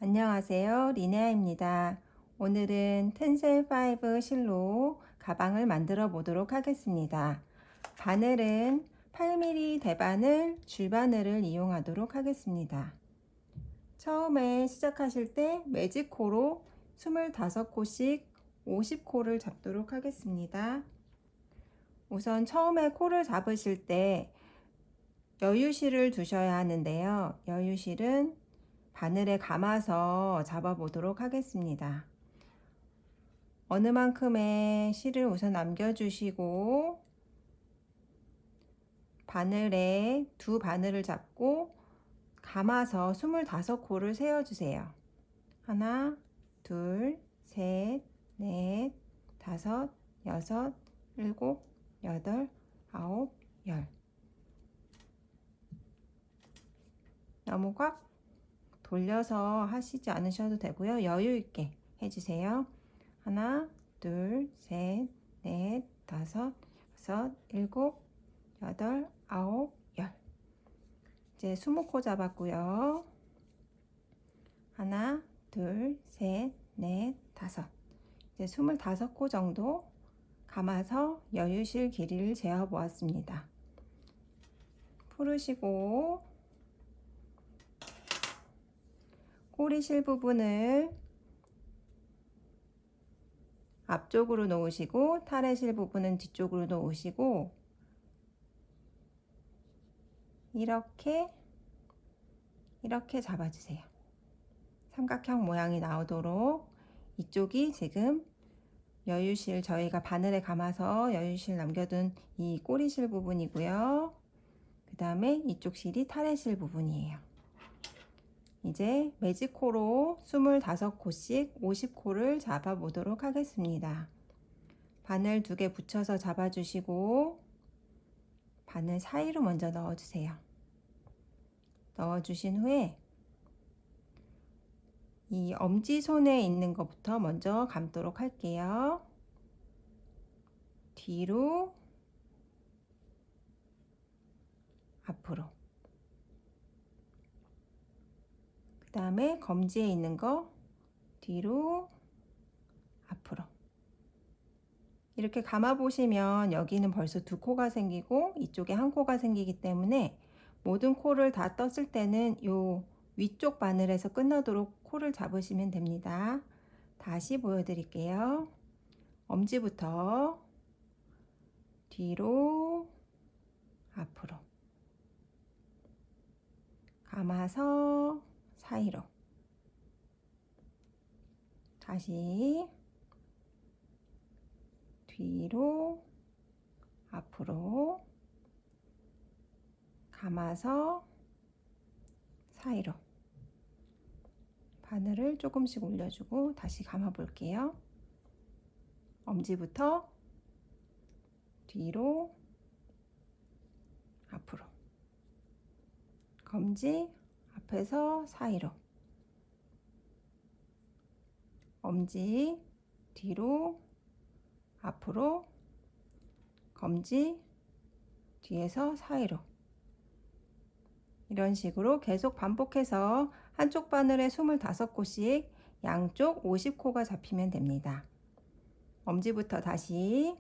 안녕하세요. 리네아입니다. 오늘은 텐셀 5 실로 가방을 만들어 보도록 하겠습니다. 바늘은 8mm 대바늘, 줄바늘을 이용하도록 하겠습니다. 처음에 시작하실 때 매직코로 25코씩 50코를 잡도록 하겠습니다. 우선 처음에 코를 잡으실 때 여유실을 두셔야 하는데요. 여유실은 바늘에 감아서 잡아 보도록 하겠습니다. 어느 만큼의 실을 우선 남겨주시고 바늘에 두 바늘을 잡고 감아서 25코를 세어주세요. 하나, 둘, 셋, 넷, 다섯, 여섯, 일곱, 여덟, 아홉, 열. 너무 꽉 돌려서 하시지 않으셔도 되고요. 여유 있게 해주세요. 하나, 둘, 셋, 넷, 다섯, 여섯, 일곱, 여덟, 아홉, 열. 이제 20코 잡았고요. 하나, 둘, 셋, 넷, 다섯. 이제 25코 정도 감아서 여유실 길이를 재어 보았습니다. 풀으시고 꼬리실 부분을 앞쪽으로 놓으시고 타래실 부분은 뒤쪽으로 놓으시고 이렇게 잡아주세요. 삼각형 모양이 나오도록. 이쪽이 지금 여유실, 저희가 바늘에 감아서 여유실 남겨둔 이 꼬리실 부분이고요. 그 다음에 이쪽 실이 타래실 부분이에요. 이제 매직코로 25코씩 50코를 잡아 보도록 하겠습니다. 바늘 2개 붙여서 잡아주시고 바늘 사이로 먼저 넣어주세요. 넣어주신 후에 이 엄지손에 있는 것부터 먼저 감도록 할게요. 뒤로, 앞으로. 그 다음에 검지에 있는 거 뒤로, 앞으로. 이렇게 감아 보시면 여기는 벌써 2코가 생기고 이쪽에 1코가 생기기 때문에 모든 코를 다 떴을 때는 요 위쪽 바늘에서 끝나도록 코를 잡으시면 됩니다. 다시 보여드릴게요. 엄지부터 뒤로, 앞으로. 감아서 사이로. 다시 뒤로, 앞으로. 감아서 사이로. 바늘을 조금씩 올려주고 다시 감아 볼게요. 엄지부터 뒤로, 앞으로. 검지 앞에서 사이로. 엄지 뒤로, 앞으로. 검지 뒤에서 사이로. 이런 식으로 계속 반복해서 한쪽 바늘에 25코씩 양쪽 50코가 잡히면 됩니다. 엄지부터 다시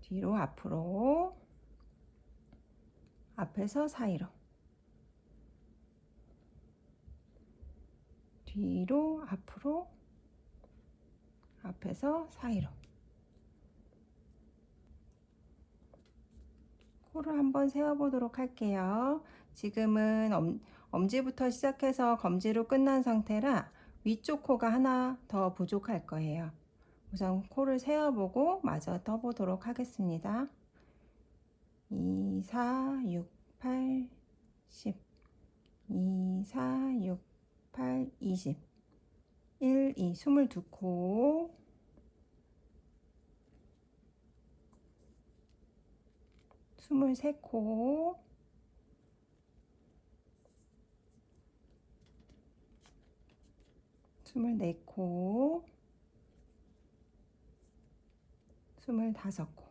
뒤로, 앞으로. 앞에서 사이로. 뒤로, 앞으로. 앞에서 사이로. 코를 한번 세워보도록 할게요. 지금은 엄지부터 시작해서 검지로 끝난 상태라 위쪽 코가 하나 더 부족할 거예요. 우선 코를 세워보고 마저 떠보도록 하겠습니다. 2, 4, 6, 8, 10 2, 4, 6, 8, 20 1, 2, 22코 23코 24코 25코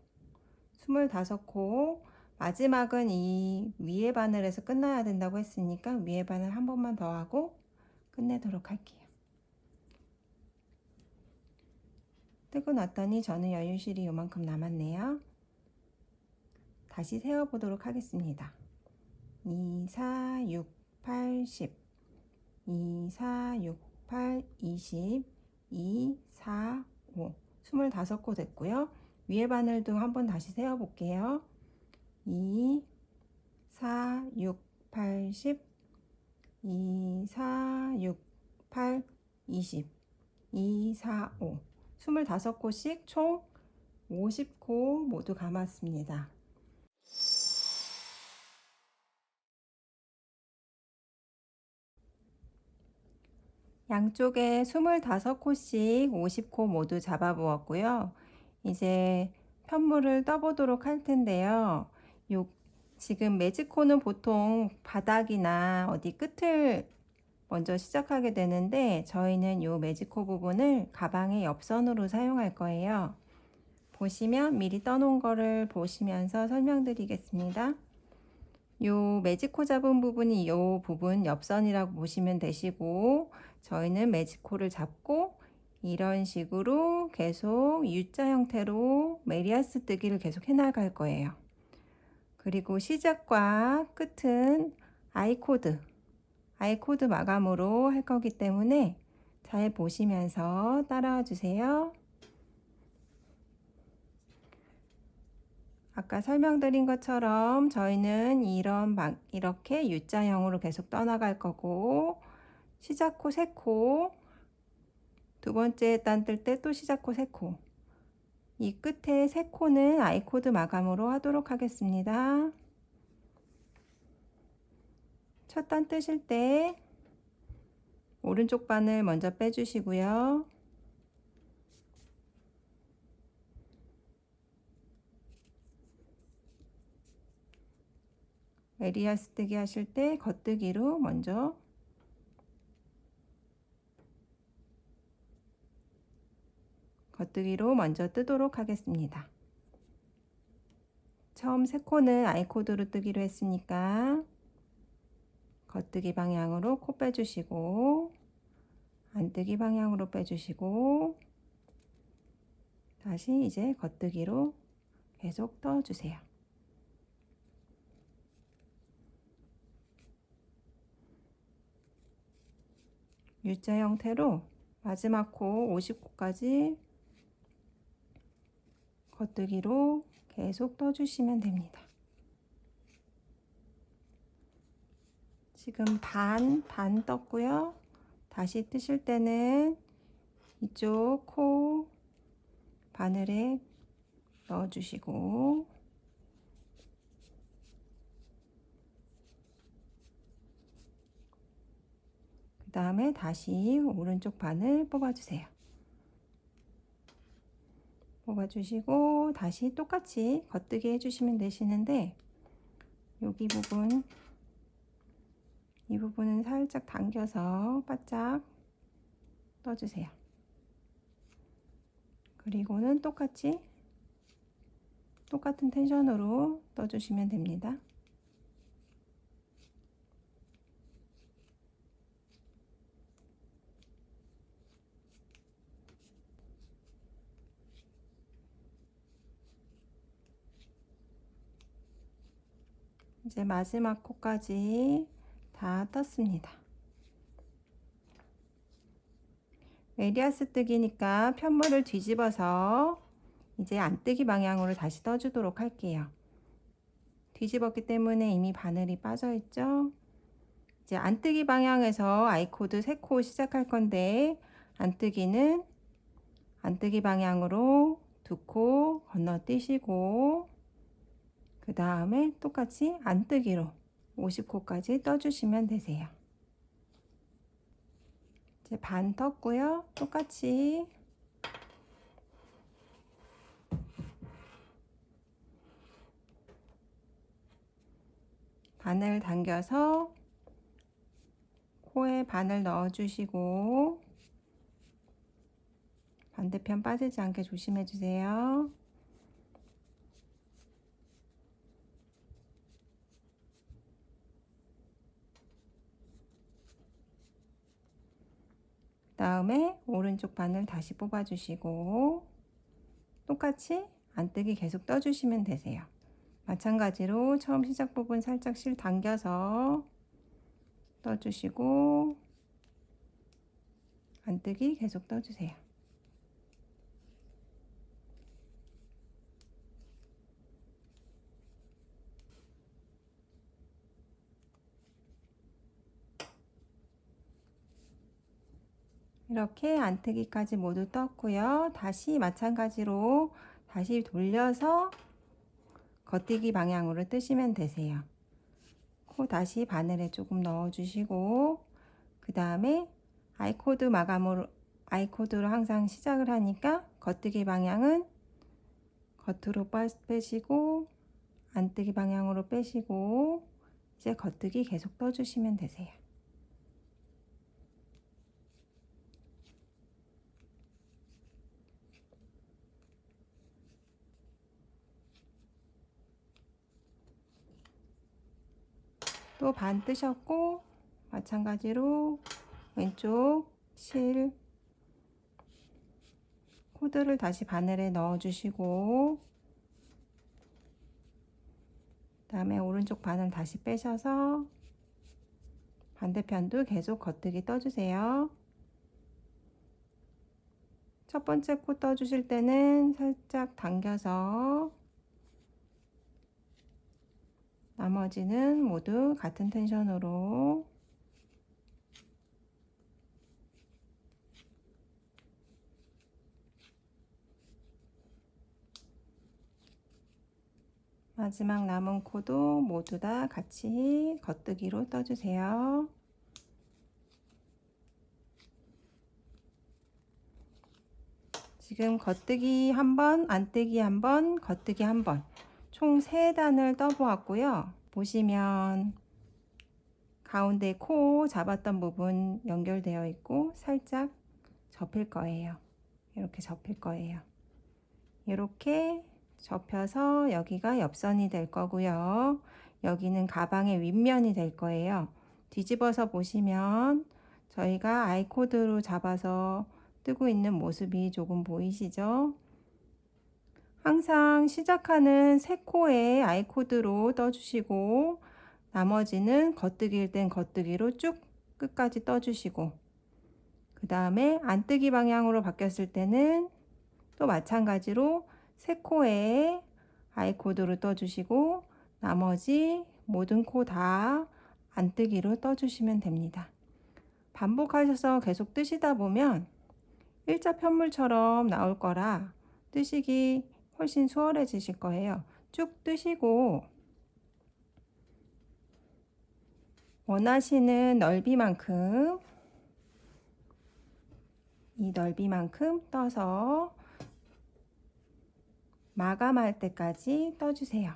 25코 마지막은 이 위에 바늘에서 끝나야 된다고 했으니까 위에 바늘 한 번만 더 하고 끝내도록 할게요. 뜨고 났더니 저는 여유실이 요만큼 남았네요. 다시 세어보도록 하겠습니다. 2, 4, 6, 8, 10 2, 4, 6, 8, 20 2, 4, 5 25코 됐고요. 위에 바늘도 한번 다시 세어볼게요. 2, 4, 6, 8, 10 2, 4, 6, 8, 20 2, 4, 5 25코씩 총 50코 모두 감았습니다. 양쪽에 25코씩 50코 모두 잡아 보았고요. 이제 편물을 떠보도록 할 텐데요. 지금 매직코는 보통 바닥이나 어디 끝을 먼저 시작하게 되는데 저희는 이 매직코 부분을 가방의 옆선으로 사용할 거예요. 보시면 미리 떠놓은 거를 보시면서 설명드리겠습니다. 요 매직코 잡은 부분이 요 부분 옆선이라고 보시면 되시고 저희는 매직코를 잡고 이런 식으로 계속 U자 형태로 메리아스 뜨기를 계속 해나갈 거예요. 그리고 시작과 끝은 아이코드 마감으로 할 거기 때문에 잘 보시면서 따라와 주세요. 아까 설명드린 것처럼 저희는 이렇게 U자형으로 계속 떠나갈 거고 시작코 3코 두 번째 단 뜰 때 또 시작코 3코 이 끝에 3코는 아이코드 마감으로 하도록 하겠습니다. 첫 단 뜨실 때 오른쪽 바늘 먼저 빼주시고요. 메리아스 뜨기 하실 때 겉뜨기로 먼저 뜨도록 하겠습니다. 처음 3코는 아이코드로 뜨기로 했으니까 겉뜨기 방향으로 코 빼주시고 안뜨기 방향으로 빼주시고 다시 이제 겉뜨기로 계속 떠주세요. U자 형태로 마지막 코 50코까지 겉뜨기로 계속 떠주시면 됩니다. 지금 반 떴고요. 다시 뜨실 때는 이쪽 코 바늘에 넣어주시고 그 다음에 다시 오른쪽 바늘 뽑아주세요. 뽑아주시고 다시 똑같이 겉뜨기 해주시면 되시는데 여기 부분 이 부분은 살짝 당겨서 바짝 떠주세요. 그리고는 똑같은 텐션으로 떠주시면 됩니다. 이제 마지막 코까지 다 떴습니다. 메리아스 뜨기니까 편물을 뒤집어서 이제 안뜨기 방향으로 다시 떠주도록 할게요. 뒤집었기 때문에 이미 바늘이 빠져 있죠. 이제 안뜨기 방향에서 아이코드 3코 시작할 건데 안뜨기는 안뜨기 방향으로 2코 건너뛰시고 그 다음에 똑같이 안뜨기로 50코까지 떠주시면 되세요. 이제 반 떴고요. 똑같이 바늘 당겨서 코에 바늘 넣어주시고 반대편 빠지지 않게 조심해 주세요. 다음에 오른쪽 바늘 다시 뽑아주시고 똑같이 안뜨기 계속 떠주시면 되세요. 마찬가지로 처음 시작 부분 살짝 실 당겨서 떠주시고 안뜨기 계속 떠주세요. 이렇게 안뜨기까지 모두 떴고요. 다시 마찬가지로 다시 돌려서 겉뜨기 방향으로 뜨시면 되세요. 코 다시 바늘에 조금 넣어주시고 그 다음에 아이코드로 항상 시작을 하니까 겉뜨기 방향은 겉으로 빼시고 안뜨기 방향으로 빼시고 이제 겉뜨기 계속 떠주시면 되세요. 또 반 뜨셨고 마찬가지로 왼쪽 실 코드를 다시 바늘에 넣어 주시고 그다음에 오른쪽 바늘 다시 빼셔서 반대편도 계속 겉뜨기 떠주세요. 첫 번째 코 떠주실 때는 살짝 당겨서 나머지는 모두 같은 텐션으로 마지막 남은 코도 모두 다 같이 겉뜨기로 떠주세요. 지금 겉뜨기 한 번, 안뜨기 한 번, 겉뜨기 한 번, 총 3단을 떠보았고요. 보시면 가운데 코 잡았던 부분 연결되어 있고 살짝 접힐 거예요. 이렇게 접힐 거예요. 이렇게 접혀서 여기가 옆선이 될 거고요. 여기는 가방의 윗면이 될 거예요. 뒤집어서 보시면 저희가 아이코드로 잡아서 뜨고 있는 모습이 조금 보이시죠? 항상 시작하는 세 코에 아이코드로 떠주시고 나머지는 겉뜨기일 땐 겉뜨기로 쭉 끝까지 떠주시고 그 다음에 안뜨기 방향으로 바뀌었을 때는 또 마찬가지로 세 코에 아이코드로 떠주시고 나머지 모든 코 다 안뜨기로 떠주시면 됩니다. 반복하셔서 계속 뜨시다 보면 일자 편물처럼 나올 거라 뜨시기 훨씬 수월해지실 거예요. 쭉 뜨시고 원하시는 넓이만큼 이 넓이만큼 떠서 마감할 때까지 떠주세요.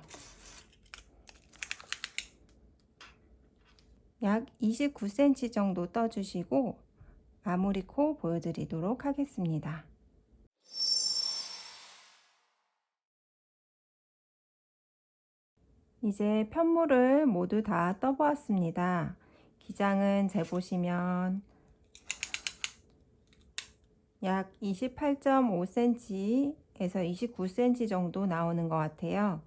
약 29cm 정도 떠주시고 마무리 코 보여드리도록 하겠습니다. 이제 편물을 모두 다 떠보았습니다. 기장은 재보시면 약 28.5cm에서 29cm 정도 나오는 것 같아요.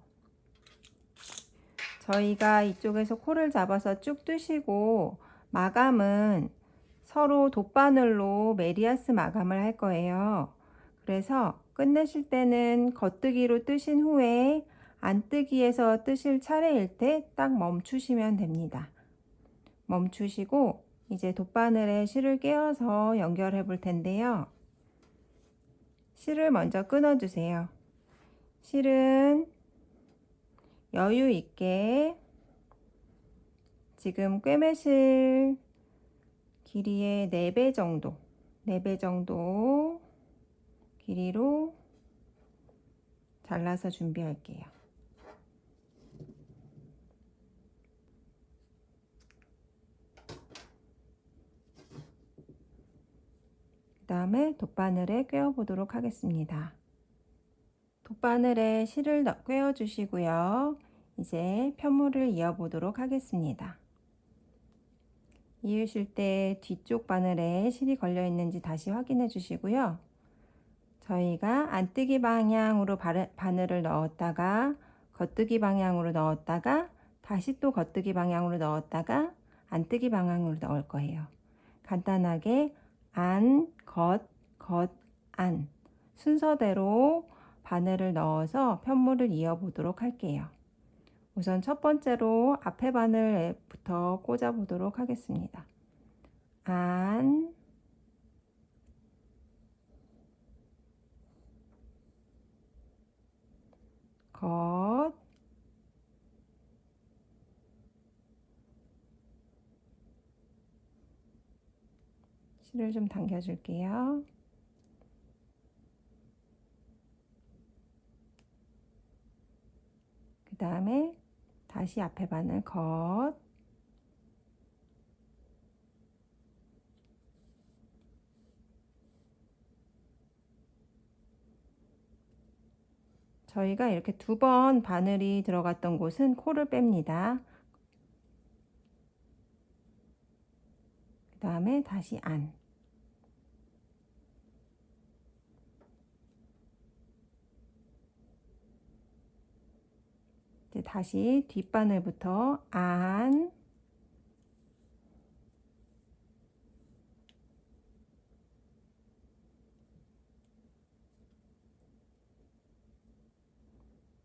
저희가 이쪽에서 코를 잡아서 쭉 뜨시고 마감은 서로 돗바늘로 메리아스 마감을 할 거예요. 그래서 끝내실 때는 겉뜨기로 뜨신 후에 안뜨기에서 뜨실 차례일 때 딱 멈추시면 됩니다. 멈추시고 이제 돗바늘에 실을 끼워서 연결해 볼 텐데요. 실을 먼저 끊어 주세요. 실은 여유 있게 지금 꿰매실 길이의 4배 정도, 4배 정도 길이로 잘라서 준비할게요. 그 다음에 돗바늘에 꿰어 보도록 하겠습니다. 돗바늘에 실을 꿰어 주시고요. 이제 편물을 이어 보도록 하겠습니다. 이으실 때 뒤쪽 바늘에 실이 걸려 있는지 다시 확인해 주시고요. 저희가 안뜨기 방향으로 바늘을 넣었다가 겉뜨기 방향으로 넣었다가 다시 또 겉뜨기 방향으로 넣었다가 안뜨기 방향으로 넣을 거예요. 간단하게 안, 겉, 겉, 안 순서대로 바늘을 넣어서 편물을 이어 보도록 할게요. 우선 첫 번째로 앞에 바늘부터 꽂아 보도록 하겠습니다. 안, 겉, 실을 좀 당겨 줄게요. 그 다음에 다시 앞에 바늘 겉, 저희가 이렇게 두 번 바늘이 들어갔던 곳은 코를 뺍니다. 그 다음에 다시 안, 이제 다시 뒷바늘부터 안,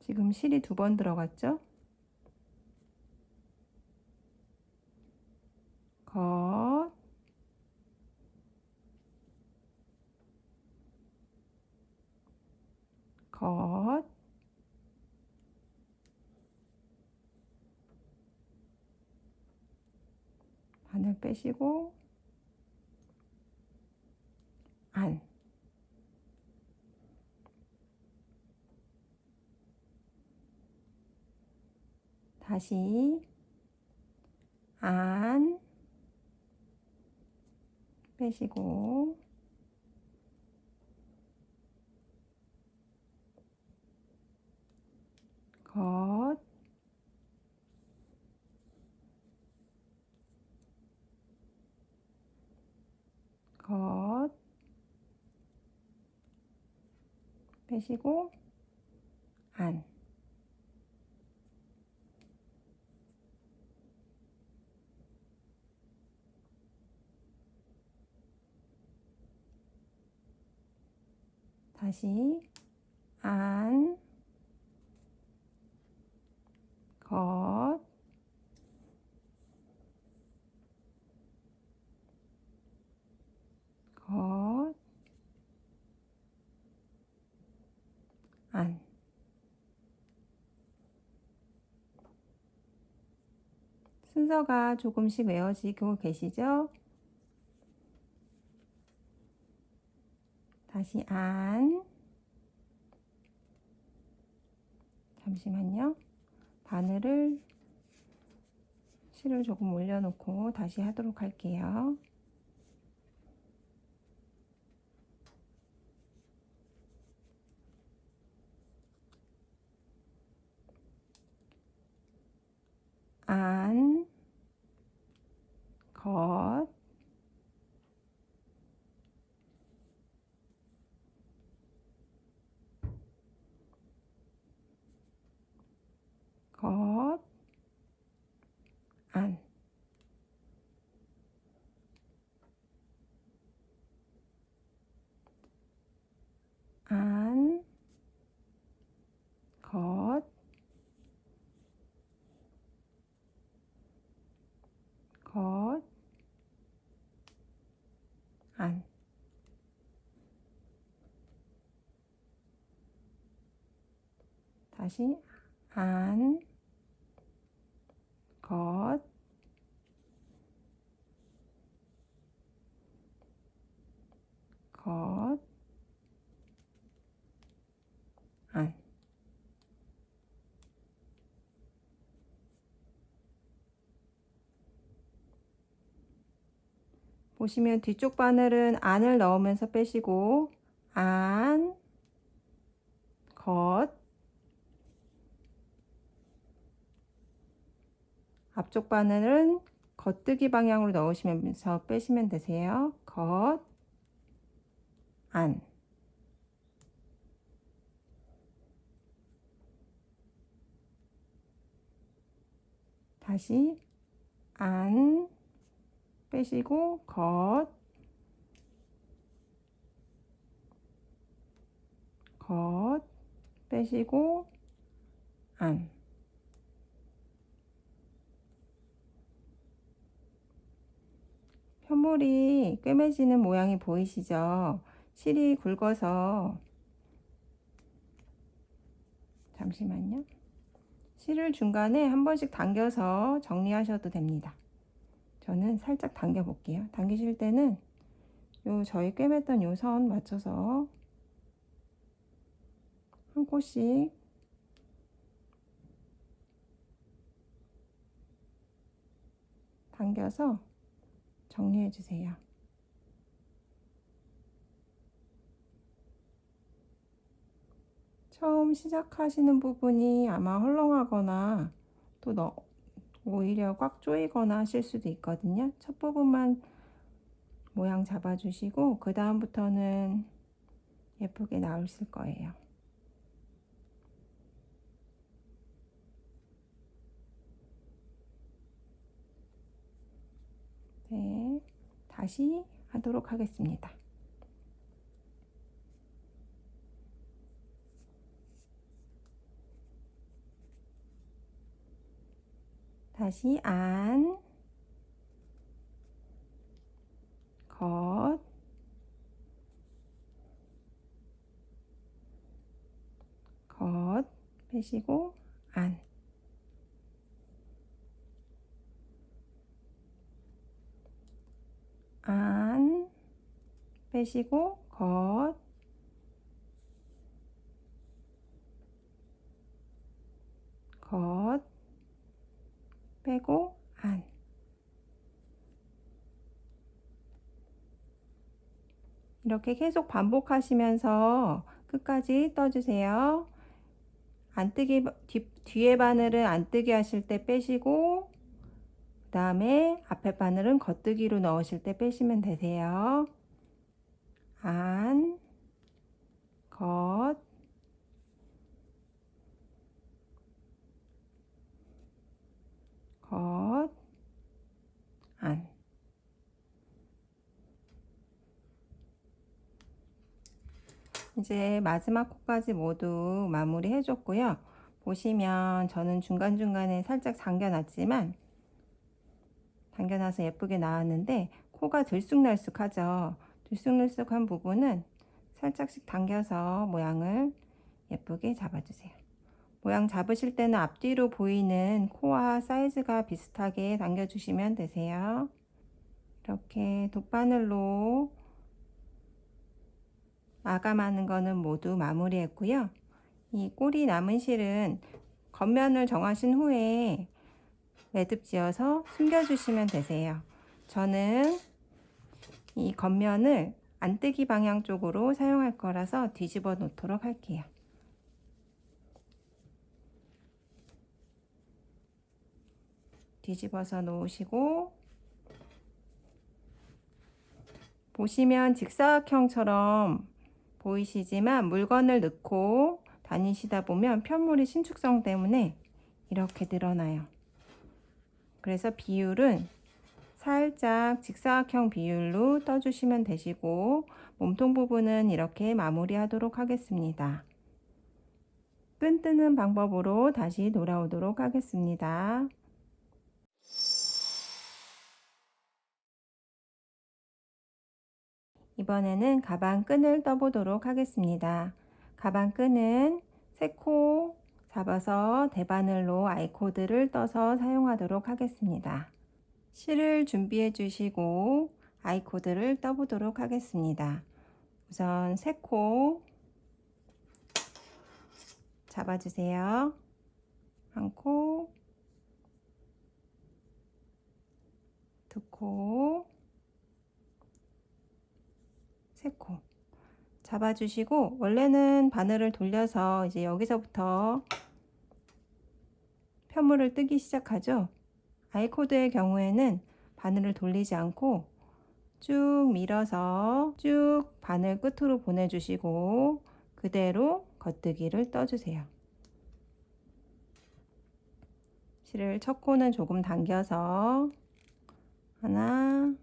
지금 실이 두 번 들어갔죠? 겉, 겉, 바늘 빼시고 안, 다시 안, 빼시고 겉, 겉, 빼시고 안, 다시 안, 겉, 겉, 안. 순서가 조금씩 외워지고 계시죠? 다시 안, 잠시만요. 바늘을 실을 조금 올려놓고 다시 하도록 할게요. 안, 겉, 겉, 안, 안, 겉, 겉, 안. 다시 안, 겉, 겉, 안. 보시면 뒤쪽 바늘은 안을 넣으면서 빼시고 안, 겉, 앞쪽 바늘은 겉뜨기 방향으로 넣으시면서 빼시면 되세요. 겉, 안. 다시 안 빼시고 겉, 빼시고 안. 편물이 꿰매지는 모양이 보이시죠? 실이 굵어서, 잠시만요. 실을 중간에 한 번씩 당겨서 정리하셔도 됩니다. 저는 살짝 당겨 볼게요. 당기실 때는 저희 꿰맸던 요 선 맞춰서 한 코씩 당겨서 정리해 주세요. 처음 시작하시는 부분이 아마 헐렁하거나 또 오히려 꽉 조이거나 하실 수도 있거든요. 첫 부분만 모양 잡아주시고 그 다음부터는 예쁘게 나오실 거예요. 네, 다시 하도록 하겠습니다. 다시 안, 겉, 빼시고 안. 안 빼시고 겉, 빼고 안. 이렇게 계속 반복하시면서 끝까지 떠주세요. 안뜨기 뒤에 바늘은 안뜨기 하실 때 빼시고 그 다음에 앞에 바늘은 겉뜨기로 넣으실 때 빼시면 되세요. 안, 겉, 안. 이제 마지막 코까지 모두 마무리 해줬고요. 보시면 저는 중간중간에 살짝 당겨놨지만 당겨놔서 예쁘게 나왔는데 코가 들쑥날쑥하죠. 들쑥날쑥한 부분은 살짝씩 당겨서 모양을 예쁘게 잡아주세요. 모양 잡으실 때는 앞뒤로 보이는 코와 사이즈가 비슷하게 당겨주시면 되세요. 이렇게 돗바늘로 마감하는 거는 모두 마무리했고요. 이 꼬리 남은 실은 겉면을 정하신 후에 매듭 지어서 숨겨주시면 되세요. 저는 이 겉면을 안뜨기 방향 쪽으로 사용할 거라서 뒤집어 놓도록 할게요. 뒤집어서 놓으시고 보시면 직사각형처럼 보이시지만 물건을 넣고 다니시다 보면 편물이 신축성 때문에 이렇게 늘어나요. 그래서 비율은 살짝 직사각형 비율로 떠주시면 되시고 몸통 부분은 이렇게 마무리하도록 하겠습니다. 끈 뜨는 방법으로 다시 돌아오도록 하겠습니다. 이번에는 가방 끈을 떠보도록 하겠습니다. 가방 끈은 3코 잡아서 대바늘로 아이코드를 떠서 사용하도록 하겠습니다. 실을 준비해 주시고 아이코드를 떠보도록 하겠습니다. 우선 3코 잡아주세요. 1코, 2코, 3코 잡아주시고 원래는 바늘을 돌려서 이제 여기서부터 편물을 뜨기 시작하죠. 아이코드의 경우에는 바늘을 돌리지 않고 쭉 밀어서 쭉 바늘 끝으로 보내주시고 그대로 겉뜨기를 떠주세요. 실을 첫 코는 조금 당겨서 하나,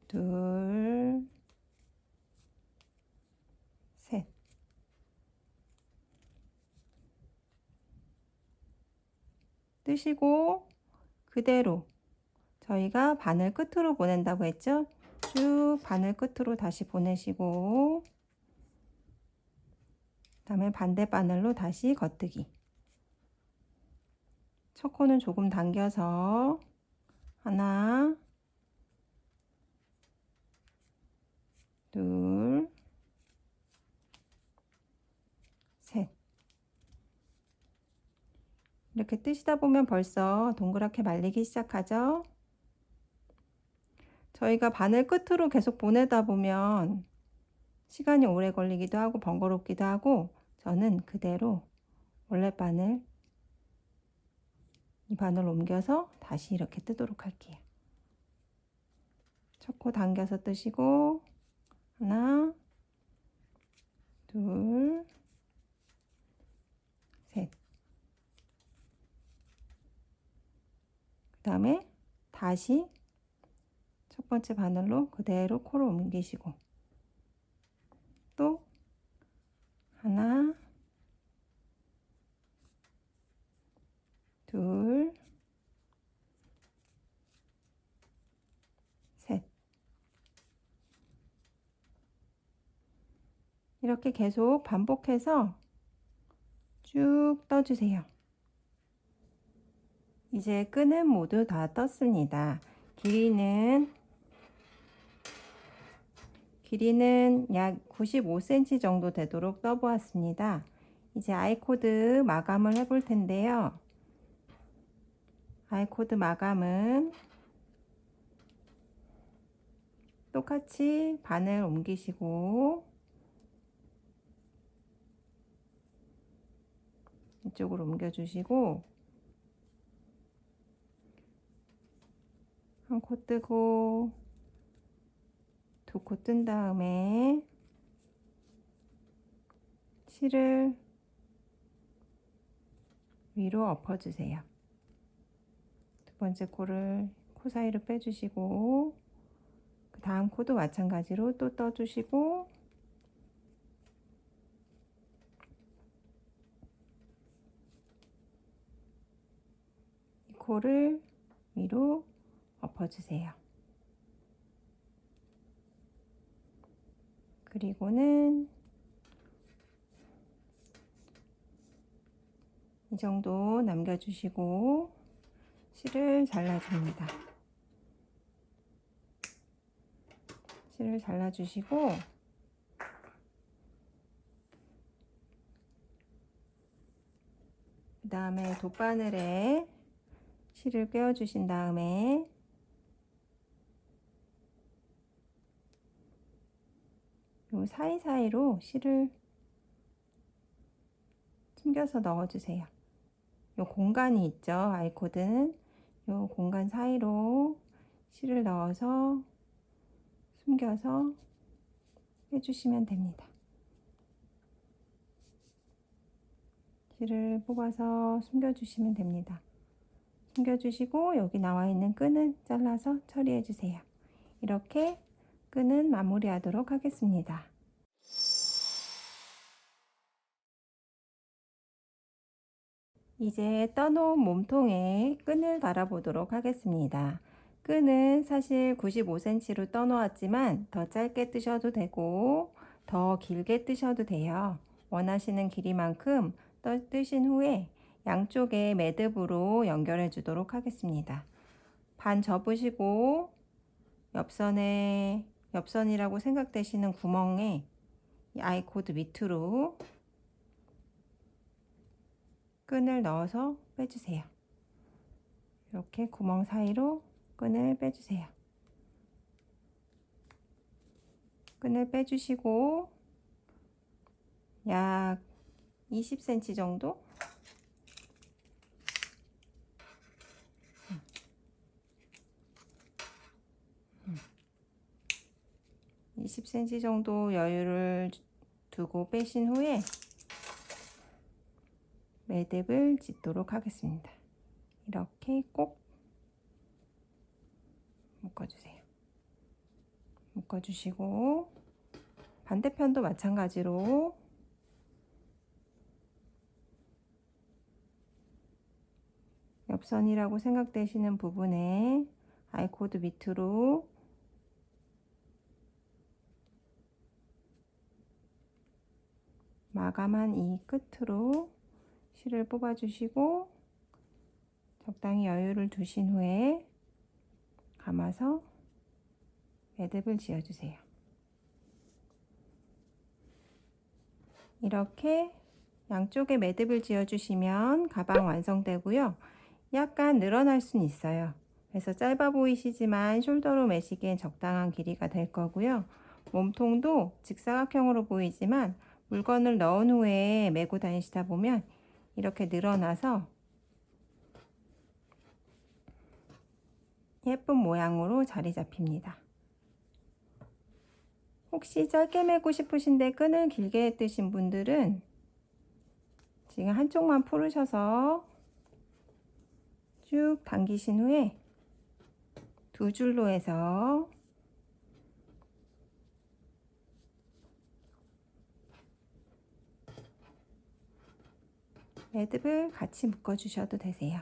둘, 셋. 뜨시고 그대로 저희가 바늘 끝으로 보낸다고 했죠? 쭉 바늘 끝으로 다시 보내시고 그다음에 반대 바늘로 다시 겉뜨기. 첫 코는 조금 당겨서 하나, 둘, 셋. 이렇게 뜨시다 보면 벌써 동그랗게 말리기 시작하죠? 저희가 바늘 끝으로 계속 보내다 보면 시간이 오래 걸리기도 하고 번거롭기도 하고 저는 그대로 원래 바늘 이 바늘 옮겨서 다시 이렇게 뜨도록 할게요. 첫 코 당겨서 뜨시고 하나, 둘, 셋. 그 다음에 다시 첫 번째 바늘로 그대로 코를 옮기시고 또 하나, 둘, 셋. 이렇게 계속 반복해서 쭉 떠주세요. 이제 끈은 모두 다 떴습니다. 길이는 약 95cm 정도 되도록 떠보았습니다. 이제 아이코드 마감을 해볼 텐데요. 아이코드 마감은 똑같이 바늘 옮기시고 이쪽으로 옮겨주시고 한 코 뜨고 두 코 뜬 다음에 실을 위로 엎어주세요. 두 번째 코를 코 사이로 빼주시고 그 다음 코도 마찬가지로 또 떠주시고 이 코를 위로 엎어주세요. 그리고는 이 정도 남겨주시고 실을 잘라줍니다. 실을 잘라주시고 그 다음에 돗바늘에 실을 꿰어주신 다음에 요 사이사이로 실을 숨겨서 넣어주세요. 요 공간이 있죠. 아이코드는 요 공간 사이로 실을 넣어서 숨겨서 빼주시면 됩니다. 실을 뽑아서 숨겨주시면 됩니다. 숨겨주시고 여기 나와 있는 끈은 잘라서 처리해주세요. 이렇게 끈은 마무리하도록 하겠습니다. 이제 떠놓은 몸통에 끈을 달아보도록 하겠습니다. 끈은 사실 95cm로 떠놓았지만 더 짧게 뜨셔도 되고 더 길게 뜨셔도 돼요. 원하시는 길이만큼 뜨신 후에 양쪽에 매듭으로 연결해 주도록 하겠습니다. 반 접으시고 옆선이라고 생각되시는 구멍에 이 아이코드 밑으로 끈을 넣어서 빼주세요. 이렇게 구멍 사이로 끈을 빼주세요. 끈을 빼주시고 약 20cm 정도 20cm 정도 여유를 두고 빼신 후에 매듭을 짓도록 하겠습니다. 이렇게 꼭 묶어주세요. 묶어주시고 반대편도 마찬가지로 옆선이라고 생각되시는 부분에 아이코드 밑으로 마감한 이 끝으로 실을 뽑아주시고 적당히 여유를 두신 후에 감아서 매듭을 지어주세요. 이렇게 양쪽에 매듭을 지어주시면 가방 완성되고요. 약간 늘어날 수는 있어요. 그래서 짧아 보이시지만 숄더로 매시기엔 적당한 길이가 될 거고요. 몸통도 직사각형으로 보이지만 물건을 넣은 후에 메고 다니시다 보면 이렇게 늘어나서 예쁜 모양으로 자리 잡힙니다. 혹시 짧게 매고 싶으신데 끈을 길게 뜨신 분들은 지금 한쪽만 풀으셔서 쭉 당기신 후에 두 줄로 해서 매듭을 같이 묶어 주셔도 되세요.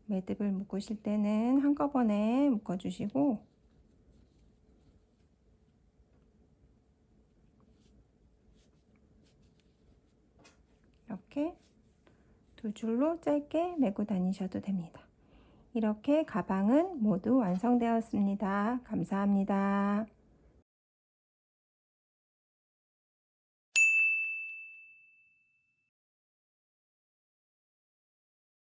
매듭을 묶으실 때는 한꺼번에 묶어 주시고 이렇게 두 줄로 짧게 매고 다니셔도 됩니다. 이렇게 가방은 모두 완성되었습니다. 감사합니다.